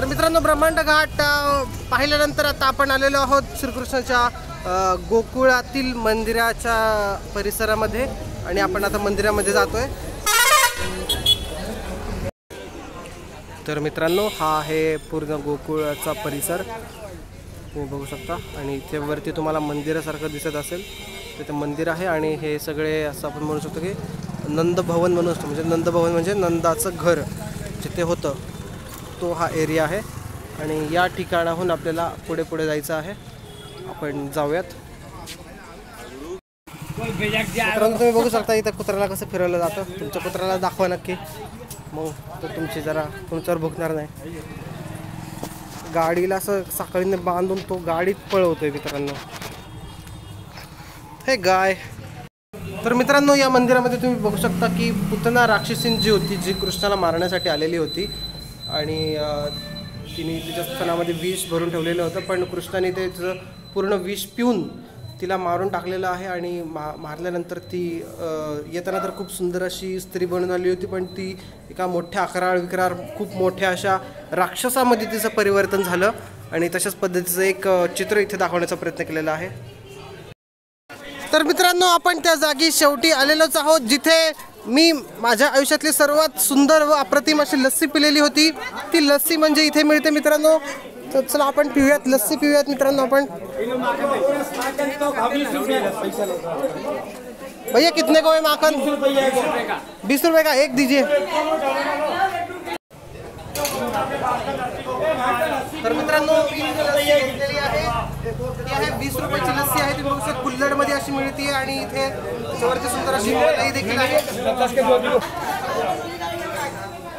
तर मित्रांनो, ब्रह्मांड घाट पाहिल्यानंतर आता आपण आलेलो आहोत श्रीकृष्णाच्या गोकुळातील मंदिराच्या परिसरामध्ये आणि आपण आता मंदिरामध्ये जातोय। तर मित्रांनो, हा आहे पूर्ण गोकुळाचा परिसर, तुम्ही बघू शकता। आणि इथे वरती तुम्हाला मंदिरासारखं दिसत असेल, तिथे मंदिर आहे आणि हे सगळे असं आपण म्हणू शकतो की नंदभवन म्हणून असतो, म्हणजे नंदभवन म्हणजे नंदाचं घर जिथे होतं तो हा एरिया आहे। आणि या ठिकाणाहून आपल्याला पुढे पुढे जायचं आहे, आपण जाऊयात। मित्रांनो, तुम्ही बघू शकता इथं कुत्र्याला कसं फिरवलं जातं, तुमच्या कुत्र्याला दाखवा नक्की, मग तो तुमच्यावर भुकणार नाही। गाडीला असं साखळीने बांधून तो गाडीत पळवतोय मित्रांनो, हे गाय। तर मित्रांनो, या मंदिरामध्ये तुम्ही बघू शकता की पुतना राक्षसीन जी होती, जी कृष्णाला मारण्यासाठी आलेली होती आणि तिने तिच्या स्तनामध्ये विष भरून ठेवलेलं होतं, पण कृष्णाने ते तिचं पूर्ण विष पिऊन तिला मारून टाकलेलं आहे। आणि मारल्यानंतर ती येताना तर खूप सुंदर अशी स्त्री बनून आली होती, पण ती एका मोठ्या अकराळ विक्राळ खूप मोठ्या अशा राक्षसामध्ये तिचं परिवर्तन झालं। आणि तशाच पद्धतीचं एक चित्र इथे दाखवण्याचा प्रयत्न केलेला आहे। तर मित्रांनो, आपण त्या जागी शेवटी आलेलोच आहोत जिथे मी माझ्या आयुष्यातली सर्वात सुंदर व अप्रतिम अशी लस्सी पिलेली होती। ती लस्सी म्हणजे इथे मिळते मित्रांनो। तर चला आपण पिऊयात, लस्सी पिऊयात मित्रांनो आपण। भैया कितने को है माखन? 20 रुपये का एक दीजिए। तर मित्रांनो, घेतलेली आहे ती आहे 20 रुपयाची लस्सी आहे। तुम्ही बघू शकता कुल्हडमध्ये अशी मिळते आणि इथे त्याच्यावरती सुंदर अशी मलाई देखील आहे।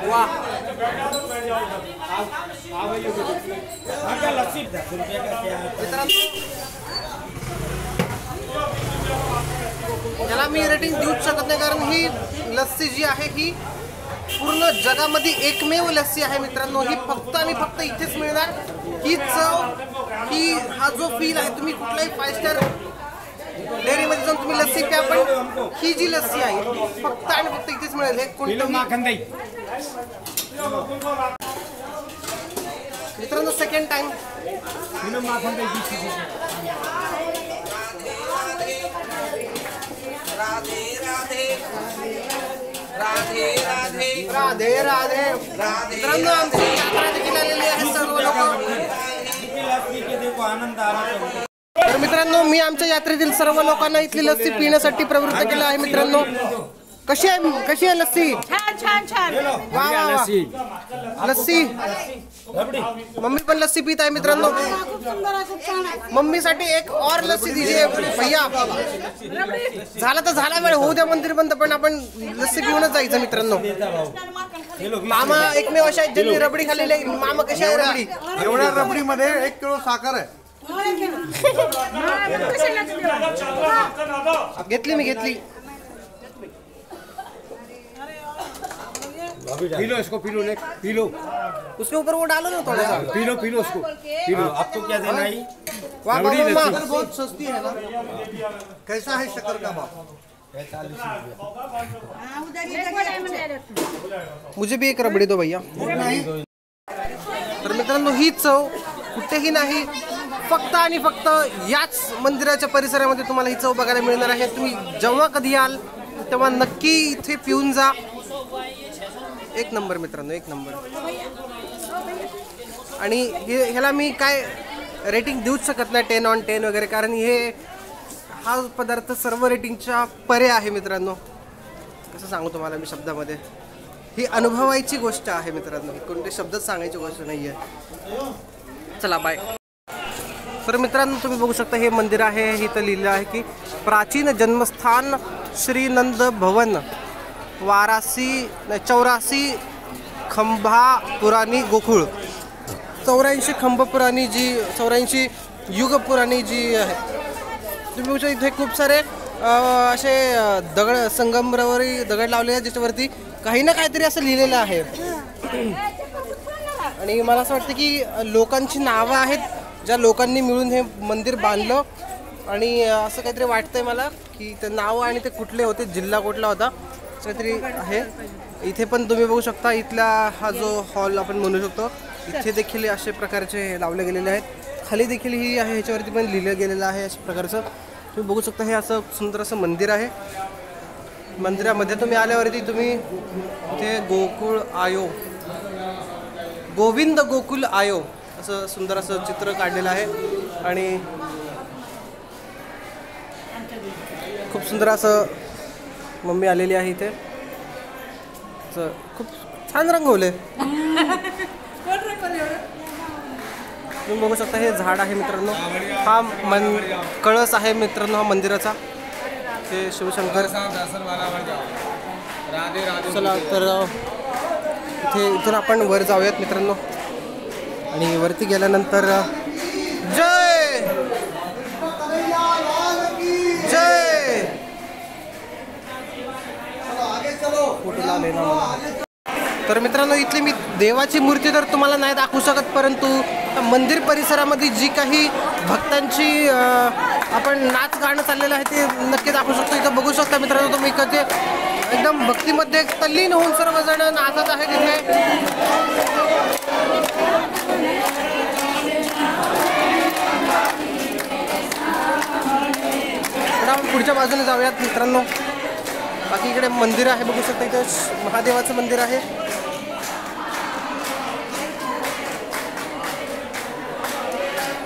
वाह, याला मी रेटिंग देऊच शकत नाही, कारण ही लस्सी जी आहे ही पूर्ण जगामध्ये एकमेव लस्सी आहे मित्रांनो। ही फक्त आणि फक्त इथेच मिळणार। ही चव, ही हा जो फील आहे, तुम्ही कुठलाही 5 स्टार डेअरीमध्ये जाऊन तुम्ही लस्सी प्या, पण ही जी लस्सी आहे फक्त आणि फक्त इथेच मिळेल। हे कोणतं मित्रांनो, सेकंड टाइम राधे राधे मित्रांनो, आमची यात्रा देखील आलेली आहे सर्व लोक। तर मित्रांनो, मी आमच्या यात्रेतील सर्व लोकांना इथली लस्सी पिण्यासाठी प्रवृत्त केलं आहे मित्रांनो। कशी आहे लस्सी? छान छान छान, वा वा वा, लस्सी। मम्मी पण लस्सी पीत आहे मित्रांनो। मम्मीसाठी एक और लस्सी दीजिए भैया। झाला तर झाला, वेळ होऊ द्या मंदिर बंद, पण आपण लस्सी पिऊनच जायचं मित्रांनो। मामा एकमेव अशा आहेत ज्यांनी रबडी खाल्लेली आहे। मामा कशी आहे रबडी? एवढ्या रबडी मध्ये 1 किलो साखर आहे। घेतली मी घेतली। पी लो इसको, पी लो, पी लो। उसके ऊपर वो डालो ना थोड़ा सा। पी लो उसको, पी लो। आपको क्या देना है? शक्कर बहुत सस्ती है ना। कैसा है शक्कर का भाव? 45 रुपये। मुझे भी एक रबडी दो भैया। तर मित्रांनो, ही चव कुठेही नाही, फक्त आणि फक्त याच मंदिराच्या परिसरामध्ये तुम्हाला ही चव बघायला मिळणार आहे। तुम्ही जेव्हा कधी याल तेव्हा नक्की इथे पिऊन जा। एक नंबर मित्रांनो, एक नंबर। आणि ह्याला मी काय रेटिंग देऊच शकत नाही 10 on 10 वगैरे, कारण हा पदार्थ सर्व रेटिंगच्या परे आहे मित्रांनो। कसं सांगू तुम्हाला मी शब्दामध्ये, ही अनुभवायची गोष्ट आहे मित्रांनो, कोणते शब्दच सांगायची गोष्ट नाही आहे। चला बाय। तर मित्रांनो, तुम्ही बघू शकता हे मंदिर आहे, इथं लिहिलं आहे की प्राचीन जन्मस्थान श्री नंद भवन, 84 खंबा पुराणी गोकुळ। 84 खंब पुराणी जी 84 युग पुराणी जी आहे। तुम्ही बघू शकता इथे खूप सारे असे दगड, संगमरवरी दगड लावले आहेत, ज्याच्यावरती काही ना काहीतरी असं लिहिलेलं आहे। आणि मला असं वाटतं की लोकांची नावं आहेत, ज्या लोकांनी मिळून हे मंदिर बांधलं। आणि असं काहीतरी वाटतंय मला की ते नाव आणि ते कुठले होते, जिल्हा कुठला होता काहीतरी आहे। इथे पण तुम्ही बघू शकता, इथला हा जो हॉल आपण म्हणू शकतो, इथे देखील असे प्रकारचे लावले गेलेले आहेत. खाली देखील ही आहे, ह्याच्यावरती पण लिहिलं गेलेलं आहे अशा प्रकारचं. तुम्ही बघू शकता हे असं सुंदर असं मंदिर आहे. मंदिरामध्ये तुम्ही आल्यावरती तुम्ही इथे गोकुळ आयो, गोविंद गोकुल आयो असं सुंदर असं चित्र काढलेलं आहे. आणि खूप सुंदर असं मम्मी आलेली आहे इथे. खूप छान रंगवले. तुम्ही बघू शकता हे झाड आहे मित्रांनो. हा कळस आहे मित्रांनो हा मंदिराचा. ते शिवशंकर. चला तर इथून आपण वर जाऊयात मित्रांनो. आणि वरती गेल्यानंतर जय जय फोटो लावले ना मला. तर मित्रांनो इथली मी देवाची मूर्ती तर तुम्हाला नाही दाखवू शकत, परंतु मंदिर परिसरामध्ये जी काही भक्तांची आपण नाच गाणं चाललेलं आहे ते नक्की दाखवू शकतो. इथं बघू शकता मित्रांनो तुम्ही कधी एकदम भक्तीमध्ये तल्लीन होऊन सर्वजण नाचत आहेत इथे. आपण पुढच्या बाजूने जाऊयात मित्रांनो. बाकी इकडे मंदिर आहे बघू शकता. इथं महादेवाचं मंदिर आहे.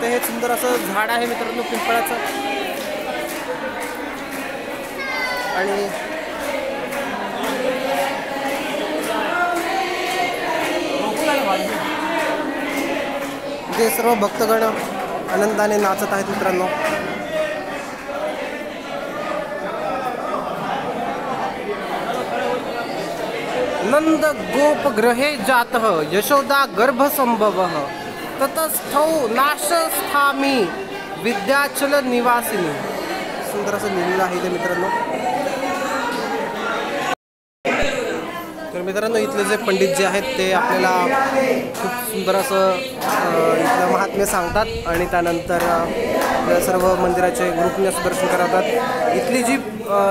ते हे सुंदर असं झाड आहे मित्रांनो पिंपळाचं. आणि इथे सर्व भक्तगण आनंदाने नाचत आहेत मित्रांनो. नंद गोपग्रहे जातः यशोदा गर्भसंभवः ततस्थौ नाशस्थामी विद्याचल निवासिनी. सुंदर असं लिहिलेलं आहे इथे मित्रांनो. तर मित्रांनो इथले जे पंडित जे आहेत ते आपल्याला खूप सुंदर असं इथलं महात्म्य सांगतात आणि त्यानंतर सर्व मंदिराचे ग्रुपने असं दर्शन करवतात. इथली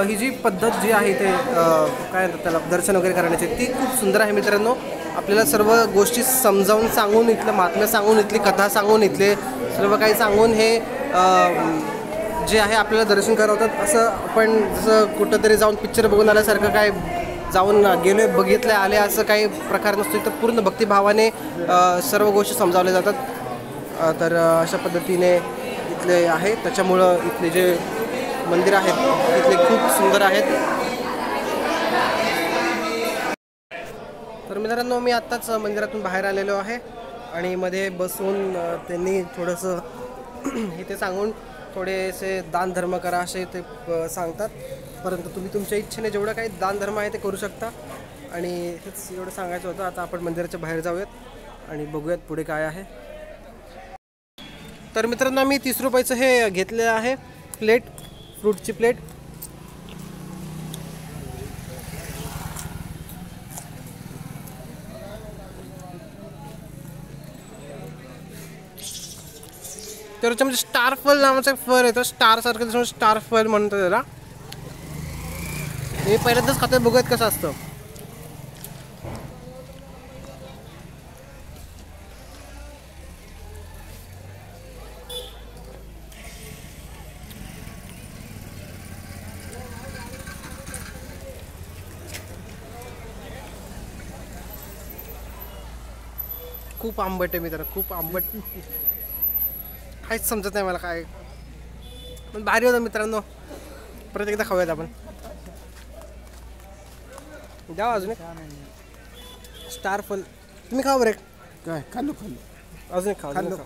ही जी पद्धत जी आहे ते काय म्हणतात त्याला दर्शन वगैरे करण्याची ती खूप सुंदर आहे मित्रांनो. आपल्याला सर्व गोष्टी समजावून सांगून, इथलं महात्म्य सांगून, इथली कथा सांगून, इथले सर्व काही सांगून हे जे आहे आपल्याला दर्शन करवतात. असं आपण जसं कुठंतरी जाऊन पिक्चर बघून आल्यासारखं काय जाऊन गेले बघितले आले असं काही प्रकार नसतो. तर पूर्ण भक्तिभावाने सर्व गोष्टी समजावल्या जातात. तर अशा पद्धतीने इथले आहे. त्याच्यामुळं इथले जे मंदिर आहेत इथले खूप सुंदर आहेत. तर मित्रांनो मी आत्ताच मंदिरातून बाहेर आलेलो आहे आणि मध्ये बसून त्यांनी थोडंसं इथे सांगून थोडेसे दान धर्म करा असे ते सांगतात. परंतु तुम्ही तुमच्या इच्छेने जेवढं काही दान धर्म आहे ते करू शकता. आणि हेच एवढं सांगायचं होतं. आता आपण मंदिराच्या बाहेर जाऊयात आणि बघूयात पुढे काय आहे. तर मित्रांनो मी 30 रुपयाचं हे घेतलेलं आहे प्लेट, फ्रूटची प्लेट. तर म्हणजे स्टार फल नावाचा फळ येतो. स्टार सारखं त्याच्यामुळे स्टार फल म्हणतात त्याला. मी पहिल्यांदाच खाते, बघूयात कसं असतं. खूप आंबट आहे मित्र, खूप आंबट. काहीच समजत नाही मला काय, पण भारी होतं मित्रांनो. परत एकदा खाऊयात आपण. द्या अजून एक स्टार फल. तुम्ही खाऊ बरं. काय खाल्लो अजून एक खाऊ. खाल्लो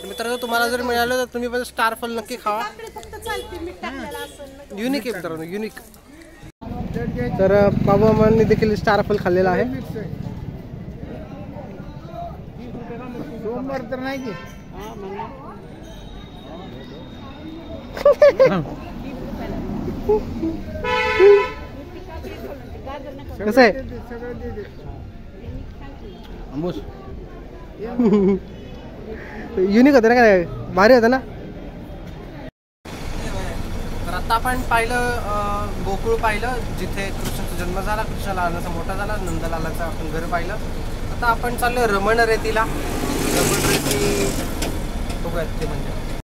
मित्रांनो तुम्हाला जर मिळालं तर तुम्ही पण स्टार फल नक्की खावा. युनिक आहे मित्रांनो, युनिक. तर बाबांनी देखील स्टार फल खाल्लेला आहे. सोमवार तर नाही की कसं आहे युनिक होतं ना काय भारी होतं ना. तर आता आपण पाहिलं गोकुळ पाहिलं जिथे कृष्णाचा जन्म झाला, कृष्ण लहानाचा मोठा झाला, नंदलालाचं आपण घर पाहिलं. आता आपण चाललो रमण रेतीला. रमण रेती बघूयात ते म्हणजे